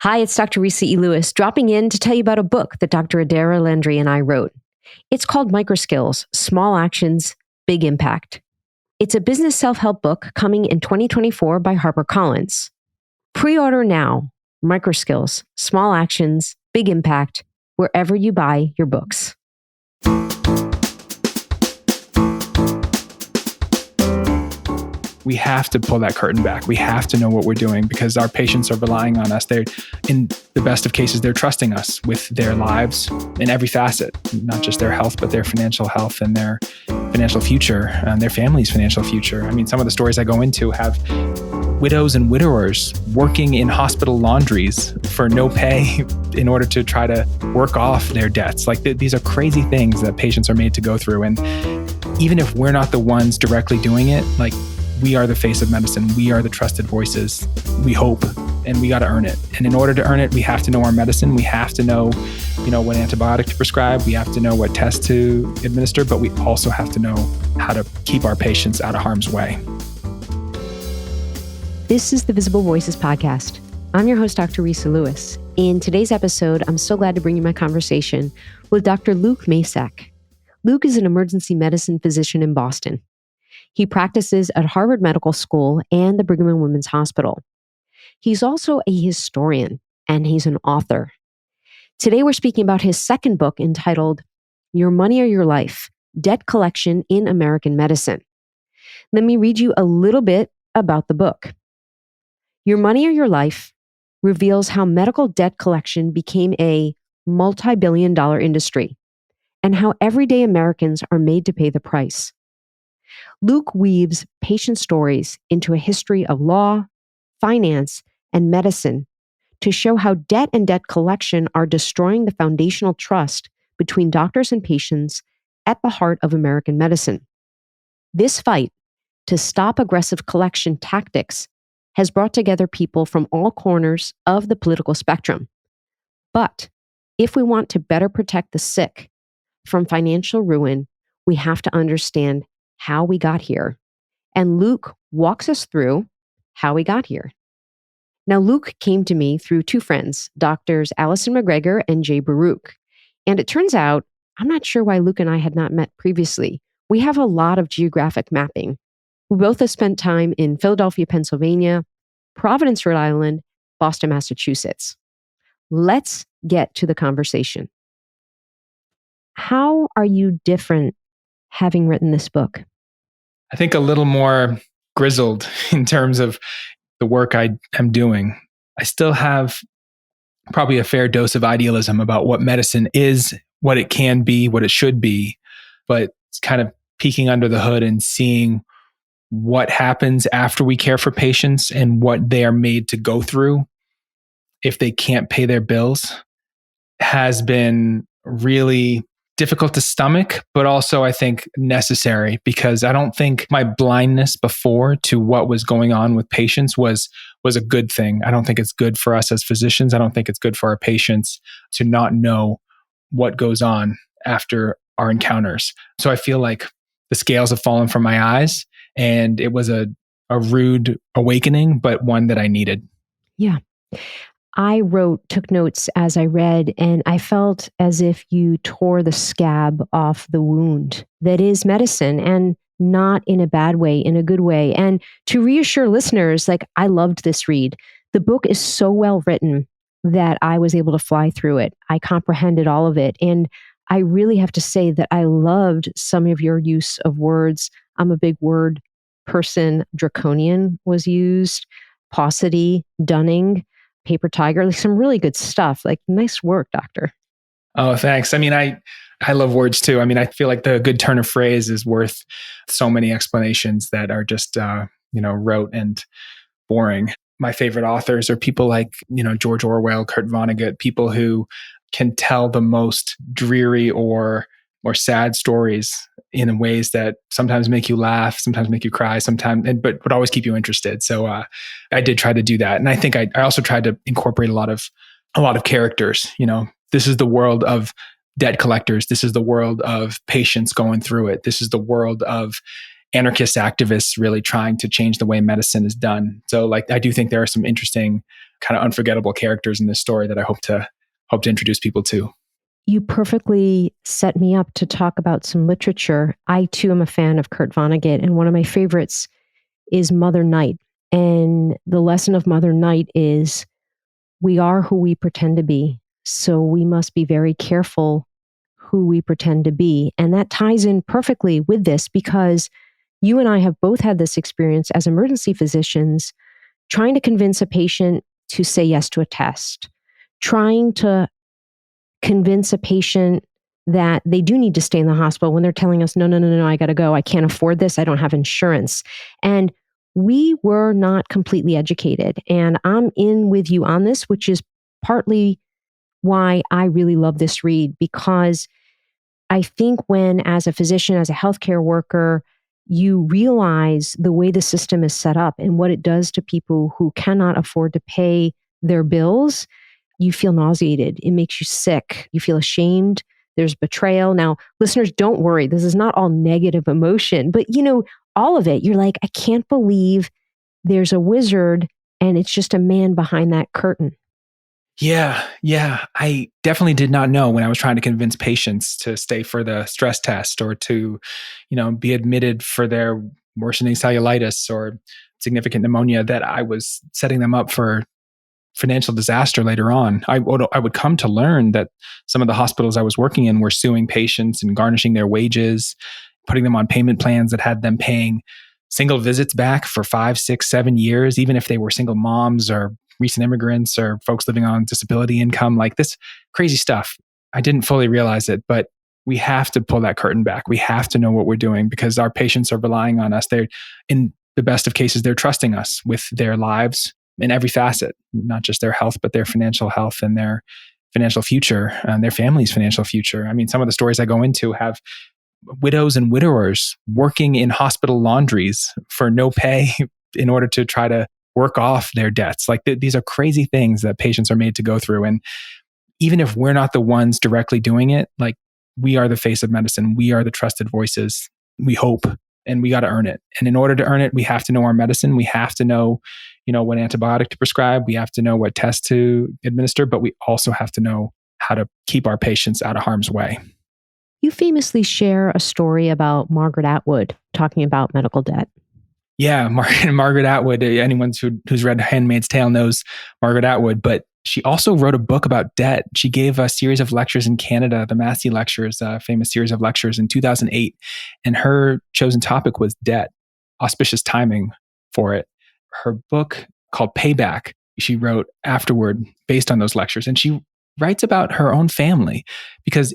Hi, it's Dr. Resa Lewiss, dropping in to tell you about a book that Dr. Adara Landry and I wrote. It's called Microskills, Small Actions, Big Impact. It's a business self-help book coming in 2024 by HarperCollins. Pre-order now, Microskills, Small Actions, Big Impact, wherever you buy your books. We have to pull that curtain back. We have to know what we're doing because our patients are relying on us. They're, in the best of cases, they're trusting us with their lives in every facet, not just their health, but their financial health and their financial future and their family's financial future. I mean, some of the stories I go into have widows and widowers working in hospital laundries for no pay in order to try to work off their debts. Like these are crazy things that patients are made to go through. And even if we're not the ones directly doing it, like, we are the face of medicine. We are the trusted voices, we hope, and we got to earn it. And in order to earn it, we have to know our medicine. We have to know, what antibiotic to prescribe. We have to know what test to administer, but we also have to know how to keep our patients out of harm's way. This is the Visible Voices podcast. I'm your host, Dr. Resa Lewiss. In today's episode, I'm so glad to bring you my conversation with Dr. Luke Messac. Luke is an emergency medicine physician in Boston. He practices at Harvard Medical School and the Brigham and Women's Hospital. He's also a historian, and he's an author. Today, we're speaking about his second book entitled Your Money or Your Life: Debt Collection in American Medicine. Let me read you a little bit about the book. Your Money or Your Life reveals how medical debt collection became a multi-billion-dollar industry and how everyday Americans are made to pay the price. Luke weaves patient stories into a history of law, finance, and medicine to show how debt and debt collection are destroying the foundational trust between doctors and patients at the heart of American medicine. This fight to stop aggressive collection tactics has brought together people from all corners of the political spectrum. But if we want to better protect the sick from financial ruin, we have to understand how we got here. And Luke walks us through how we got here. Now, Luke came to me through two friends, Doctors Allison McGregor and Jay Baruch. And it turns out, I'm not sure why Luke and I had not met previously. We have a lot of geographic mapping. We both have spent time in Philadelphia, Pennsylvania, Providence, Rhode Island, Boston, Massachusetts. Let's get to the conversation. How are you different having written this book? I think a little more grizzled in terms of the work I am doing. I still have probably a fair dose of idealism about what medicine is, what it can be, what it should be, but it's kind of peeking under the hood and seeing what happens after we care for patients and what they are made to go through if they can't pay their bills has been really difficult to stomach, but also I think necessary, because I don't think my blindness before to what was going on with patients was a good thing. I don't think it's good for us as physicians. I don't think it's good for our patients to not know what goes on after our encounters. So I feel like the scales have fallen from my eyes, and it was a rude awakening, but one that I needed. Yeah. I took notes as I read, and I felt as if you tore the scab off the wound that is medicine, and not in a bad way, in a good way. And to reassure listeners, I loved this read. The book is so well written that I was able to fly through it. I comprehended all of it. And I really have to say that I loved some of your use of words. I'm a big word person. Draconian was used, paucity, dunning, paper tiger, some really good stuff. Nice work, doctor. Oh, thanks. I mean, I love words too. I mean, I feel like the good turn of phrase is worth so many explanations that are just, rote and boring. My favorite authors are people like, George Orwell, Kurt Vonnegut, people who can tell the most dreary or sad stories in ways that sometimes make you laugh, sometimes make you cry, but always keep you interested. So I did try to do that, and I think I also tried to incorporate a lot of characters. This is the world of debt collectors. This is the world of patients going through it. This is the world of anarchist activists really trying to change the way medicine is done. So I do think there are some interesting kind of unforgettable characters in this story that I hope to introduce people to. You perfectly set me up to talk about some literature. I too am a fan of Kurt Vonnegut, and one of my favorites is Mother Night. And the lesson of Mother Night is we are who we pretend to be. So we must be very careful who we pretend to be. And that ties in perfectly with this because you and I have both had this experience as emergency physicians, trying to convince a patient to say yes to a test, trying to convince a patient that they do need to stay in the hospital when they're telling us, no, I got to go. I can't afford this. I don't have insurance. And we were not completely educated. And I'm in with you on this, which is partly why I really love this read, because I think when, as a physician, as a healthcare worker, you realize the way the system is set up and what it does to people who cannot afford to pay their bills, you feel nauseated. It makes you sick. You feel ashamed. There's betrayal. Now, listeners, don't worry. This is not all negative emotion, but all of it. You're like, I can't believe there's a wizard and it's just a man behind that curtain. Yeah. I definitely did not know when I was trying to convince patients to stay for the stress test or to, be admitted for their worsening cellulitis or significant pneumonia that I was setting them up for financial disaster later on. I would come to learn that some of the hospitals I was working in were suing patients and garnishing their wages, putting them on payment plans that had them paying single visits back for 5, 6, 7 years, even if they were single moms or recent immigrants or folks living on disability income, like this crazy stuff. I didn't fully realize it, but we have to pull that curtain back. We have to know what we're doing because our patients are relying on us. They're, in the best of cases, they're trusting us with their lives in every facet, not just their health, but their financial health and their financial future and their family's financial future. I mean, some of the stories I go into have widows and widowers working in hospital laundries for no pay in order to try to work off their debts. Like these are crazy things that patients are made to go through. And even if we're not the ones directly doing it, like we are the face of medicine. We are the trusted voices. We hope, and we got to earn it. And in order to earn it, we have to know our medicine. We have to know, what antibiotic to prescribe. We have to know what test to administer, but we also have to know how to keep our patients out of harm's way. You famously share a story about Margaret Atwood talking about medical debt. Yeah, Margaret Atwood. Anyone who's read *Handmaid's Tale* knows Margaret Atwood, but she also wrote a book about debt. She gave a series of lectures in Canada, the Massey Lectures, a famous series of lectures in 2008, and her chosen topic was debt. Auspicious timing for it. Her book called *Payback*, she wrote afterward based on those lectures, and she writes about her own family because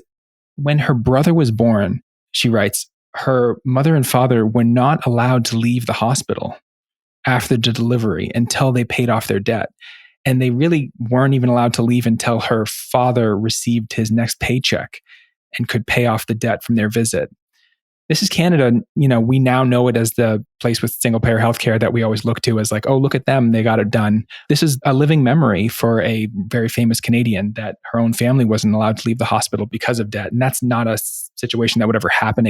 when her brother was born, she writes, her mother and father were not allowed to leave the hospital after the delivery until they paid off their debt. And they really weren't even allowed to leave until her father received his next paycheck and could pay off the debt from their visit. This is Canada. We now know it as the place with single payer healthcare that we always look to as like, oh, look at them. They got it done. This is a living memory for a very famous Canadian that her own family wasn't allowed to leave the hospital because of debt. And that's not a situation that would ever happen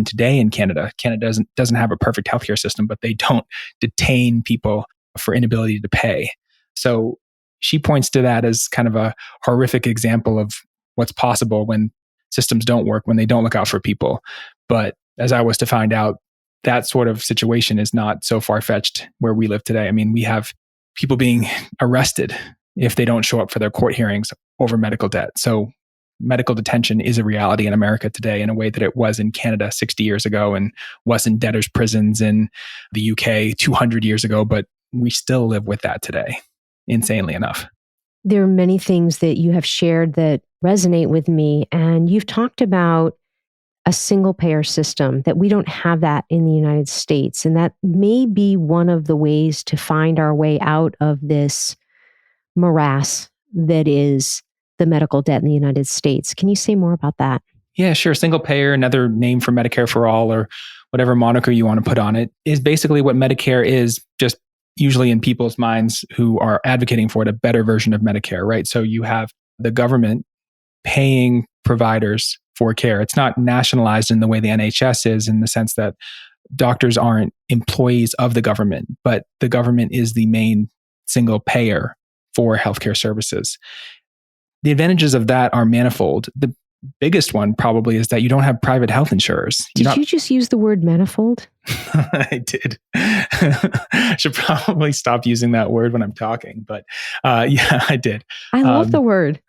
today in Canada. Canada doesn't have a perfect healthcare system, but they don't detain people for inability to pay. So she points to that as kind of a horrific example of what's possible when systems don't work, when they don't look out for people. But as I was to find out, that sort of situation is not so far-fetched where we live today. I mean, we have people being arrested if they don't show up for their court hearings over medical debt. So medical detention is a reality in America today in a way that it was in Canada 60 years ago and was in debtors' prisons in the UK 200 years ago. But we still live with that today, insanely enough. There are many things that you have shared that resonate with me. And you've talked about a single payer system, that we don't have that in the United States. And that may be one of the ways to find our way out of this morass that is the medical debt in the United States. Can you say more about that? Yeah, sure. Single payer, another name for Medicare for All or whatever moniker you want to put on it, is basically what Medicare is, just usually in people's minds who are advocating for it, a better version of Medicare, right? So you have the government paying providers for care. It's not nationalized in the way the NHS is, in the sense that doctors aren't employees of the government, but the government is the main single payer for healthcare services. The advantages of that are manifold. The biggest one probably is that you don't have private health insurers. Did you just use the word manifold? I did. I should probably stop using that word when I'm talking, but yeah, I did. I love the word.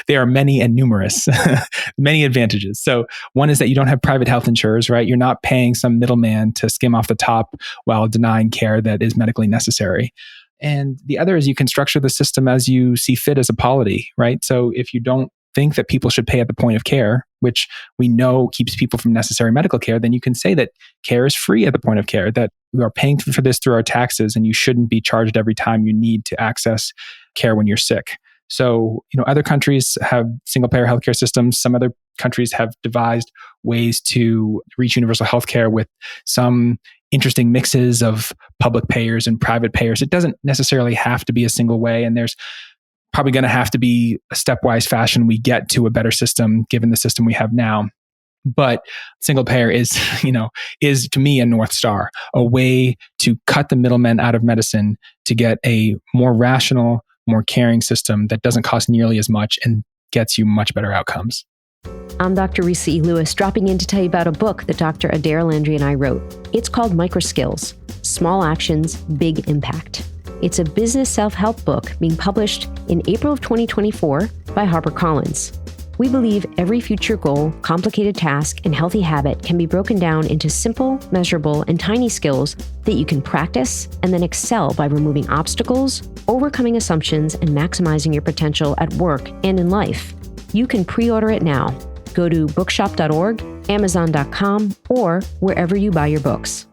They are many and numerous, many advantages. So one is that you don't have private health insurers, right? You're not paying some middleman to skim off the top while denying care that is medically necessary. And the other is you can structure the system as you see fit as a polity, right? So if you don't think that people should pay at the point of care, which we know keeps people from necessary medical care, then you can say that care is free at the point of care, that we are paying for this through our taxes and you shouldn't be charged every time you need to access care when you're sick. So, other countries have single payer healthcare systems. Some other countries have devised ways to reach universal healthcare with some interesting mixes of public payers and private payers. It doesn't necessarily have to be a single way, and there's probably going to have to be a stepwise fashion we get to a better system given the system we have now. But single payer is to me a North Star, a way to cut the middlemen out of medicine to get a more rational, more caring system that doesn't cost nearly as much and gets you much better outcomes. I'm Dr. Resa Lewiss, dropping in to tell you about a book that Dr. Adair Landry and I wrote. It's called Microskills: Small Actions, Big Impact. It's a business self-help book being published in April of 2024 by HarperCollins. We believe every future goal, complicated task, and healthy habit can be broken down into simple, measurable, and tiny skills that you can practice and then excel by removing obstacles, overcoming assumptions, and maximizing your potential at work and in life. You can pre-order it now. Go to bookshop.org, amazon.com, or wherever you buy your books.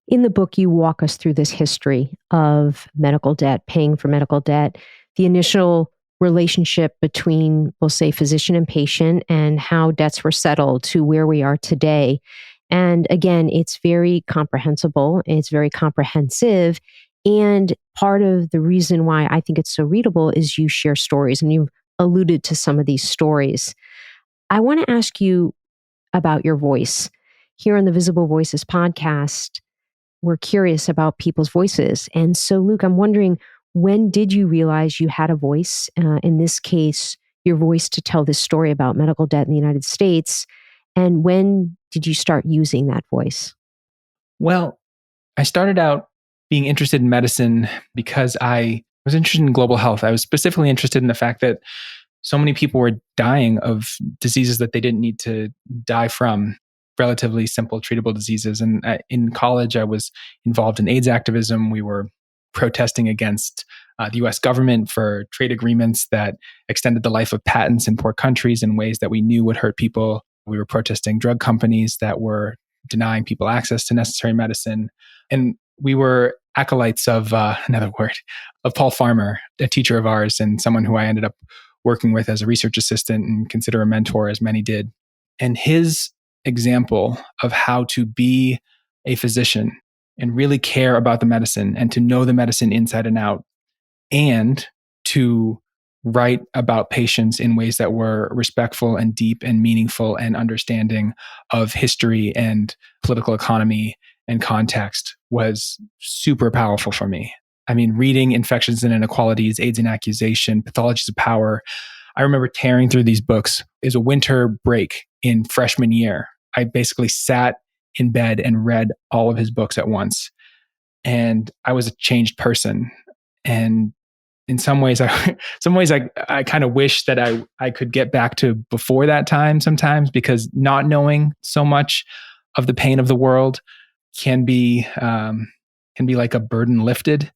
In the book, you walk us through this history of medical debt, paying for medical debt, the initial relationship between, we'll say, physician and patient, and how debts were settled to where we are today. And again, it's very comprehensible, it's very comprehensive. And part of the reason why I think it's so readable is you share stories, and you've alluded to some of these stories. I want to ask you about your voice. Here on the Visible Voices podcast, we're curious about people's voices. And so, Luke, I'm wondering, when did you realize you had a voice? In this case, your voice to tell this story about medical debt in the United States. And when did you start using that voice? Well, I started out being interested in medicine because I was interested in global health. I was specifically interested in the fact that so many people were dying of diseases that they didn't need to die from, relatively simple treatable diseases. And in college, I was involved in AIDS activism. We were protesting against the US government for trade agreements that extended the life of patents in poor countries in ways that we knew would hurt people. We were protesting drug companies that were denying people access to necessary medicine. And we were acolytes of, of Paul Farmer, a teacher of ours and someone who I ended up working with as a research assistant and consider a mentor, as many did. And his example of how to be a physician and really care about the medicine and to know the medicine inside and out, and to write about patients in ways that were respectful and deep and meaningful and understanding of history and political economy and context was super powerful for me. I mean, reading Infections and Inequalities, AIDS and Accusation, Pathologies of Power, I remember tearing through these books. It was a winter break in freshman year. I basically sat in bed and read all of his books at once. And I was a changed person. And in some ways, I kind of wish that I could get back to before that time sometimes, because not knowing so much of the pain of the world can be like a burden lifted.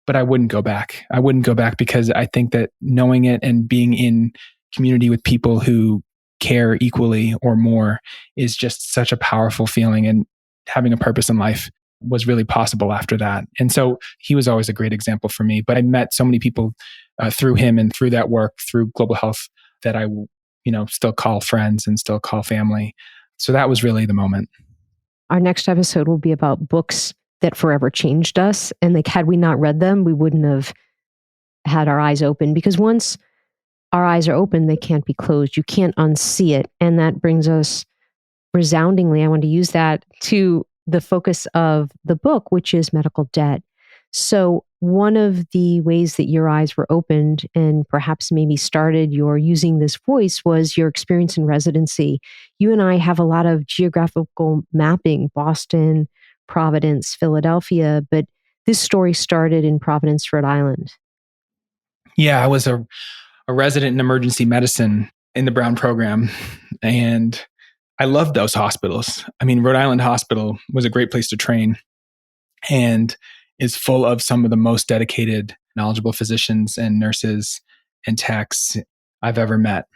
But I wouldn't go back. I wouldn't go back because I think that knowing it and being in community with people who care equally or more is just such a powerful feeling, and having a purpose in life was really possible after that. And so he was always a great example for me. But I met so many people through him and through that work, through global health, that I still call friends and still call family. So that was really the moment. Our next episode will be about books that forever changed us. And had we not read them, we wouldn't have had our eyes open, because once our eyes are open, they can't be closed. You can't unsee it. And that brings us resoundingly, I want to use that, to the focus of the book, which is medical debt. So one of the ways that your eyes were opened and perhaps maybe started your using this voice was your experience in residency. You and I have a lot of geographical mapping, Boston, Providence, Philadelphia, but this story started in Providence, Rhode Island. Yeah, I was a resident in emergency medicine in the Brown program, and I loved those hospitals. I mean, Rhode Island Hospital was a great place to train and is full of some of the most dedicated, knowledgeable physicians and nurses and techs I've ever met.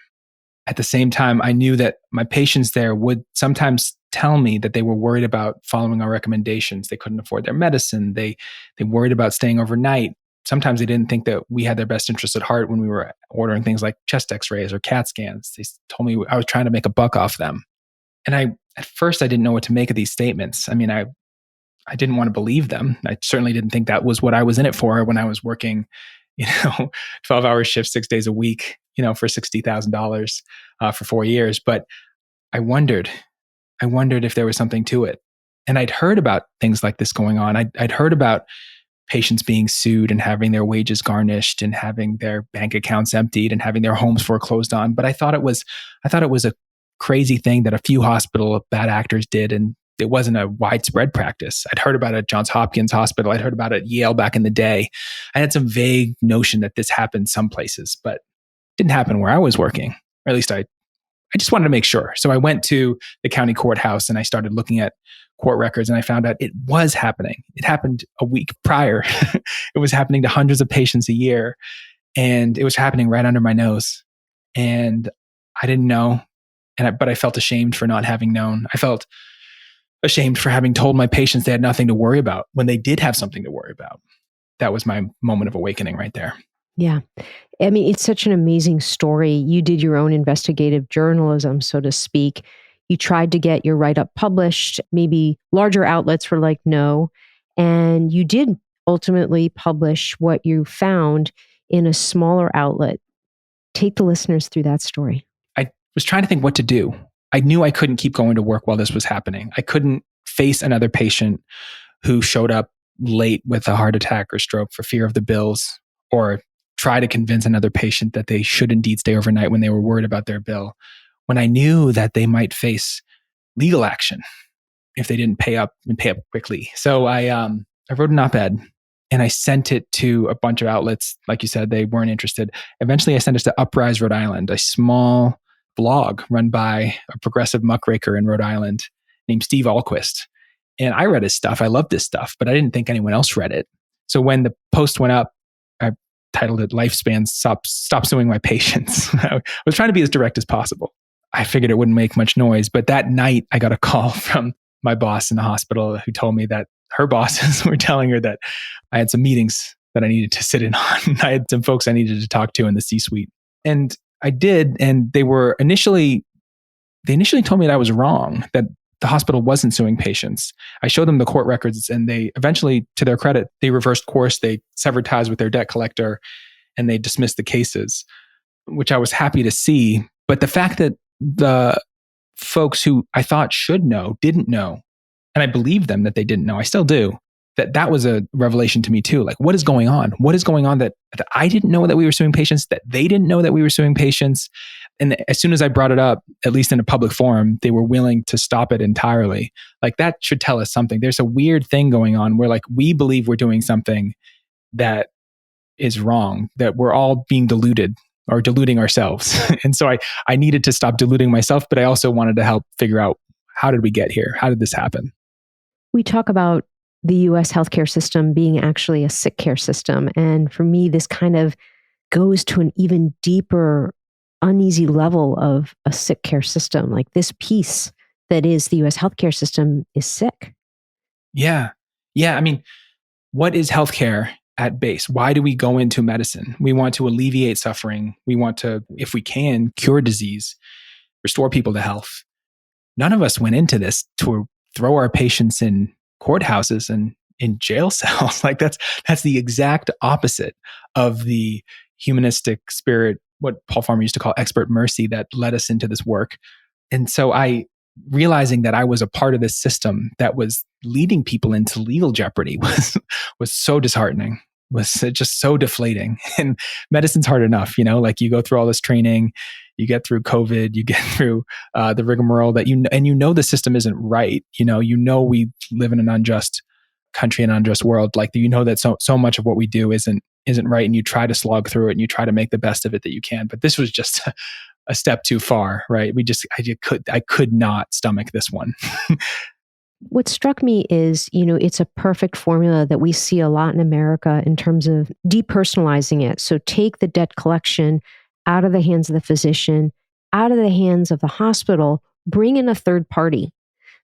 At the same time, I knew that my patients there would sometimes tell me that they were worried about following our recommendations. They couldn't afford their medicine. They worried about staying overnight. Sometimes they didn't think that we had their best interests at heart when we were ordering things like chest x-rays or CAT scans. They told me I was trying to make a buck off them. And at first, I didn't know what to make of these statements. I mean, I didn't want to believe them. I certainly didn't think that was what I was in it for when I was working, 12-hour shifts, 6 days a week, for $60,000 for 4 years. But I wondered if there was something to it. And I'd heard about things like this going on. I'd heard about patients being sued and having their wages garnished and having their bank accounts emptied and having their homes foreclosed on. But I thought it was a crazy thing that a few hospital bad actors did, and it wasn't a widespread practice. I'd heard about it at Johns Hopkins Hospital. I'd heard about it at Yale back in the day. I had some vague notion that this happened some places, but it didn't happen where I was working. Or at least I just wanted to make sure. So I went to the county courthouse and I started looking at court records, and I found out it was happening. It happened a week prior. It was happening to hundreds of patients a year, and it was happening right under my nose. And I didn't know, but I felt ashamed for not having known. I felt ashamed for having told my patients they had nothing to worry about when they did have something to worry about. That was my moment of awakening right there. Yeah. I mean, it's such an amazing story. You did your own investigative journalism, so to speak. You tried to get your write-up published. Maybe larger outlets were like, no. And you did ultimately publish what you found in a smaller outlet. Take the listeners through that story. I was trying to think what to do. I knew I couldn't keep going to work while this was happening. I couldn't face another patient who showed up late with a heart attack or stroke for fear of the bills, or try to convince another patient that they should indeed stay overnight when they were worried about their bill, when I knew that they might face legal action if they didn't pay up quickly. So I wrote an op-ed and I sent it to a bunch of outlets. Like you said, they weren't interested. Eventually I sent it to Uprise Rhode Island, a small blog run by a progressive muckraker in Rhode Island named Steve Ahlquist. And I read his stuff. I loved this stuff, but I didn't think anyone else read it. So when the post went up, I titled it Lifespan, Stop Suing My Patients. I was trying to be as direct as possible. I figured it wouldn't make much noise, but that night I got a call from my boss in the hospital who told me that her bosses were telling her that I had some meetings that I needed to sit in on. I had some folks I needed to talk to in the C-suite. And I did, and they initially told me that I was wrong, that the hospital wasn't suing patients. I showed them the court records, and they eventually, to their credit, they reversed course. They severed ties with their debt collector, and they dismissed the cases, which I was happy to see. But the fact that the folks who I thought should know didn't know, and I believed them that they didn't know, I still do, that was a revelation to me too. Like, what is going on? What is going on that I didn't know that we were suing patients, that they didn't know that we were suing patients? And as soon as I brought it up, at least in a public forum, they were willing to stop it entirely. Like, that should tell us something. There's a weird thing going on where, like, we believe we're doing something that is wrong, that we're all being deluded or deluding ourselves. And so I needed to stop deluding myself, but I also wanted to help figure out, how did we get here? How did this happen? We talk about the US healthcare system being actually a sick care system. And for me, this kind of goes to an even deeper, uneasy level of a sick care system. Like, this piece that is the US healthcare system is sick. Yeah. I mean, what is healthcare at base? Why do we go into medicine? We want to alleviate suffering. We want to, if we can, cure disease, restore people to health. None of us went into this to throw our patients in courthouses and in jail cells. Like, that's the exact opposite of the humanistic spirit, what Paul Farmer used to call expert mercy, that led us into this work. And so realizing that I was a part of this system that was leading people into legal jeopardy was so disheartening. was just so deflating. And medicine's hard enough, like you go through all this training, you get through COVID, you get through the rigmarole that the system isn't right. We live in an unjust country and unjust world. Like that so much of what we do isn't right, and you try to slog through it and you try to make the best of it that you can. But this was just a step too far, right? I could not stomach this one. What struck me is, it's a perfect formula that we see a lot in America in terms of depersonalizing it. So take the debt collection out of the hands of the physician, out of the hands of the hospital, bring in a third party.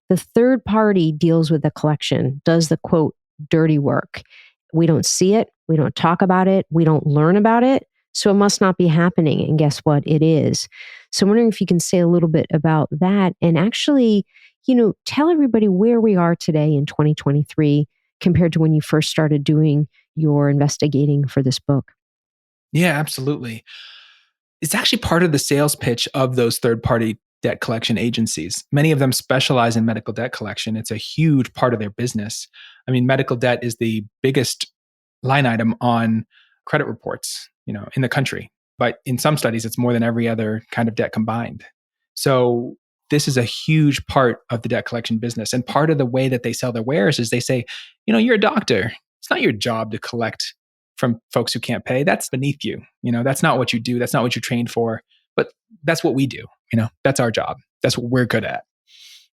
The third party deals with the collection, does the quote, dirty work. We don't see it. We don't talk about it. We don't learn about it. So it must not be happening. And guess what? It is. So I'm wondering if you can say a little bit about that and actually, tell everybody where we are today in 2023 compared to when you first started doing your investigating for this book. Yeah, absolutely. It's actually part of the sales pitch of those third-party debt collection agencies. Many of them specialize in medical debt collection. It's a huge part of their business. I mean, medical debt is the biggest line item on credit reports, in the country. But in some studies, it's more than every other kind of debt combined. So this is a huge part of the debt collection business. And part of the way that they sell their wares is they say, you're a doctor. It's not your job to collect from folks who can't pay. That's beneath you. That's not what you do. That's not what you trained for. But that's what we do. That's our job. That's what we're good at.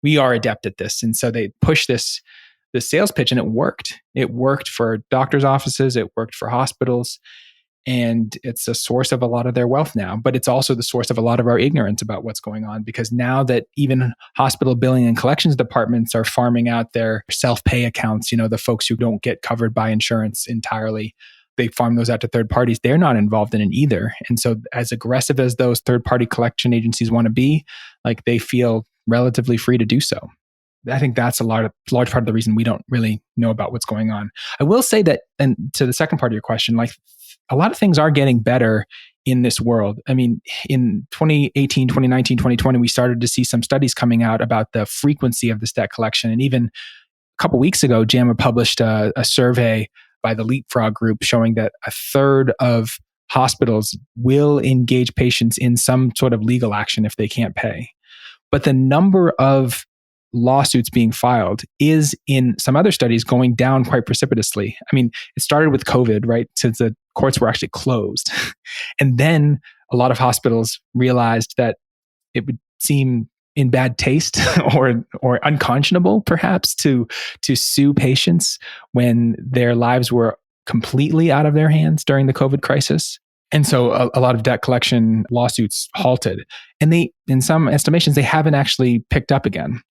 We are adept at this. And so they push this sales pitch, and it worked. It worked for doctors' offices. It worked for hospitals. And it's a source of a lot of their wealth now, but it's also the source of a lot of our ignorance about what's going on, because now that even hospital billing and collections departments are farming out their self-pay accounts, the folks who don't get covered by insurance entirely, they farm those out to third parties. They're not involved in it either. And so as aggressive as those third-party collection agencies want to be, like they feel relatively free to do so. I think that's a large part of the reason we don't really know about what's going on. I will say that, and to the second part of your question, like a lot of things are getting better in this world. I mean, in 2018, 2019, 2020, we started to see some studies coming out about the frequency of this debt collection. And even a couple weeks ago, JAMA published a survey by the Leapfrog group showing that a third of hospitals will engage patients in some sort of legal action if they can't pay. But the number of lawsuits being filed is, in some other studies, going down quite precipitously. I mean, it started with COVID, right? Since the courts were actually closed. And then a lot of hospitals realized that it would seem in bad taste or unconscionable, perhaps, to sue patients when their lives were completely out of their hands during the COVID crisis. And so a lot of debt collection lawsuits halted. And in some estimations, they haven't actually picked up again.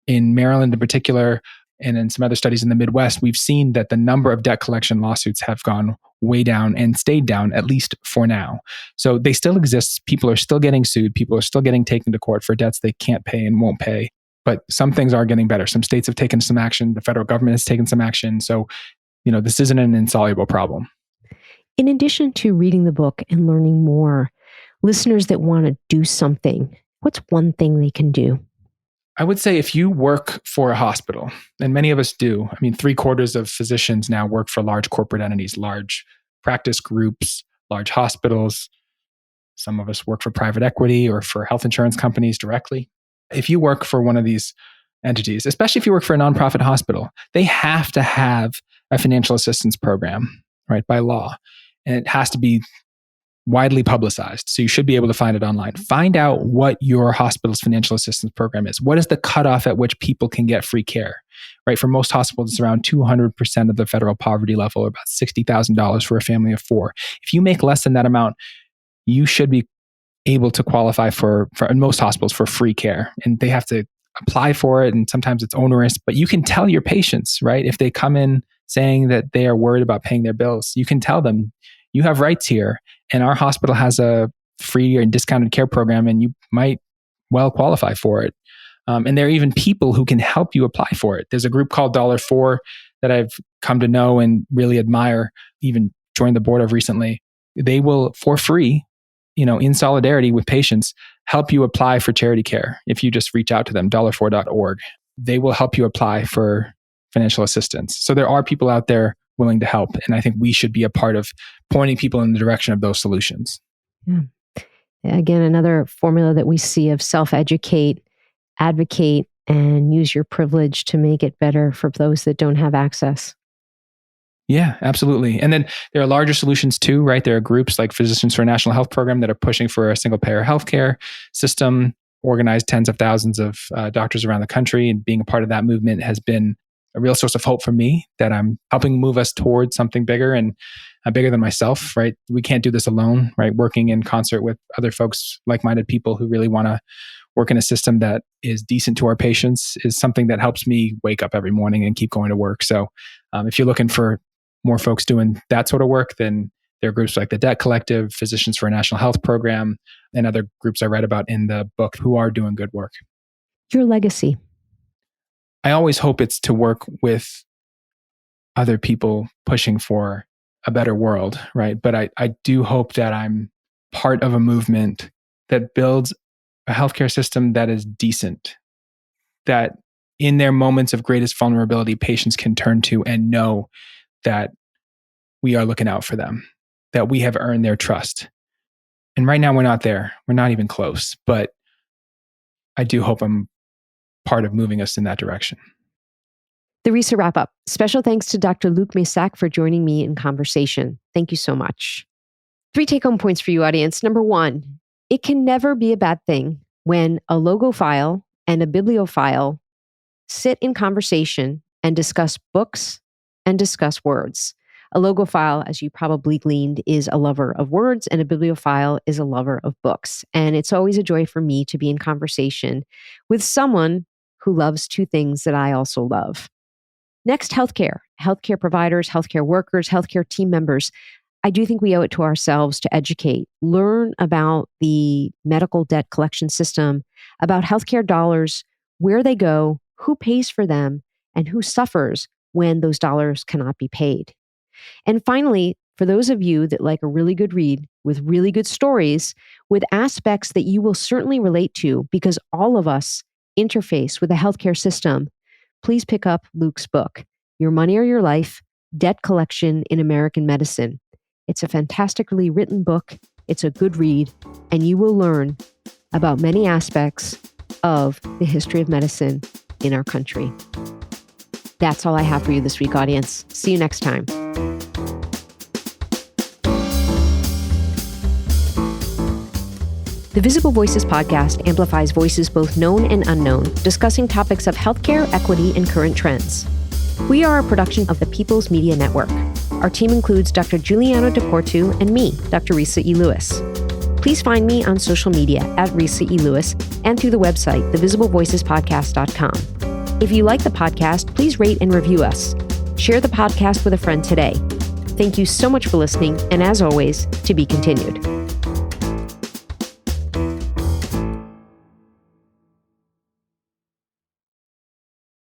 In Maryland in particular, and in some other studies in the Midwest, we've seen that the number of debt collection lawsuits have gone way down and stayed down, at least for now. So they still exist. People are still getting sued. People are still getting taken to court for debts they can't pay and won't pay. But some things are getting better. Some states have taken some action. The federal government has taken some action. So, this isn't an insoluble problem. In addition to reading the book and learning more, listeners that want to do something, what's one thing they can do? I would say if you work for a hospital, and many of us do, I mean, 3/4 of physicians now work for large corporate entities, large practice groups, large hospitals. Some of us work for private equity or for health insurance companies directly. If you work for one of these entities, especially if you work for a nonprofit hospital, they have to have a financial assistance program, right, by law. And it has to be widely publicized. So you should be able to find it online. Find out what your hospital's financial assistance program is. What is the cutoff at which people can get free care? Right? For most hospitals, it's around 200% of the federal poverty level, or about $60,000 for a family of 4. If you make less than that amount, you should be able to qualify for in most hospitals for free care. And they have to apply for it. And sometimes it's onerous, but you can tell your patients, right? If they come in saying that they are worried about paying their bills, you can tell them, you have rights here, and our hospital has a free and discounted care program, and you might well qualify for it. And there are even people who can help you apply for it. There's a group called $4 that I've come to know and really admire, even joined the board of recently. They will, for free, in solidarity with patients, help you apply for charity care. If you just reach out to them, $4.org, they will help you apply for financial assistance. So there are people out there willing to help. And I think we should be a part of pointing people in the direction of those solutions. Yeah. Again, another formula that we see of self-educate, advocate, and use your privilege to make it better for those that don't have access. Yeah, absolutely. And then there are larger solutions too, right? There are groups like Physicians for a National Health Program that are pushing for a single payer healthcare system, organized tens of thousands of doctors around the country. And being a part of that movement has been a real source of hope for me, that I'm helping move us towards something bigger and bigger than myself, right? We can't do this alone, right? Working in concert with other folks, like-minded people who really want to work in a system that is decent to our patients is something that helps me wake up every morning and keep going to work. So if you're looking for more folks doing that sort of work, then there are groups like the Debt Collective, Physicians for a National Health Program, and other groups I read about in the book who are doing good work. Your legacy. I always hope it's to work with other people pushing for a better world, right? But I do hope that I'm part of a movement that builds a healthcare system that is decent, that in their moments of greatest vulnerability, patients can turn to and know that we are looking out for them, that we have earned their trust. And right now we're not there. We're not even close, but I do hope I'm part of moving us in that direction. The Resa Wrap-Up. Special thanks to Dr. Luc Messac for joining me in conversation. Thank you so much. 3 take-home points for you, audience. Number 1, it can never be a bad thing when a logophile and a bibliophile sit in conversation and discuss books and discuss words. A logophile, as you probably gleaned, is a lover of words, and a bibliophile is a lover of books. And it's always a joy for me to be in conversation with someone who loves 2 things that I also love. Next, healthcare providers, healthcare workers, healthcare team members. I do think we owe it to ourselves to educate, learn about the medical debt collection system, about healthcare dollars, where they go, who pays for them, and who suffers when those dollars cannot be paid. And finally, for those of you that like a really good read with really good stories, with aspects that you will certainly relate to because all of us interface with the healthcare system, please pick up Luc's book, Your Money or Your Life, Debt Collection in American Medicine. It's a fantastically written book. It's a good read, and you will learn about many aspects of the history of medicine in our country. That's all I have for you this week, audience. See you next time. The Visible Voices podcast amplifies voices both known and unknown, discussing topics of healthcare, equity, and current trends. We are a production of the People's Media Network. Our team includes Dr. Giuliano DePortu and me, Dr. Resa Lewiss. Please find me on social media at Resa Lewiss and through the website, thevisiblevoicespodcast.com. If you like the podcast, please rate and review us. Share the podcast with a friend today. Thank you so much for listening, and as always, to be continued.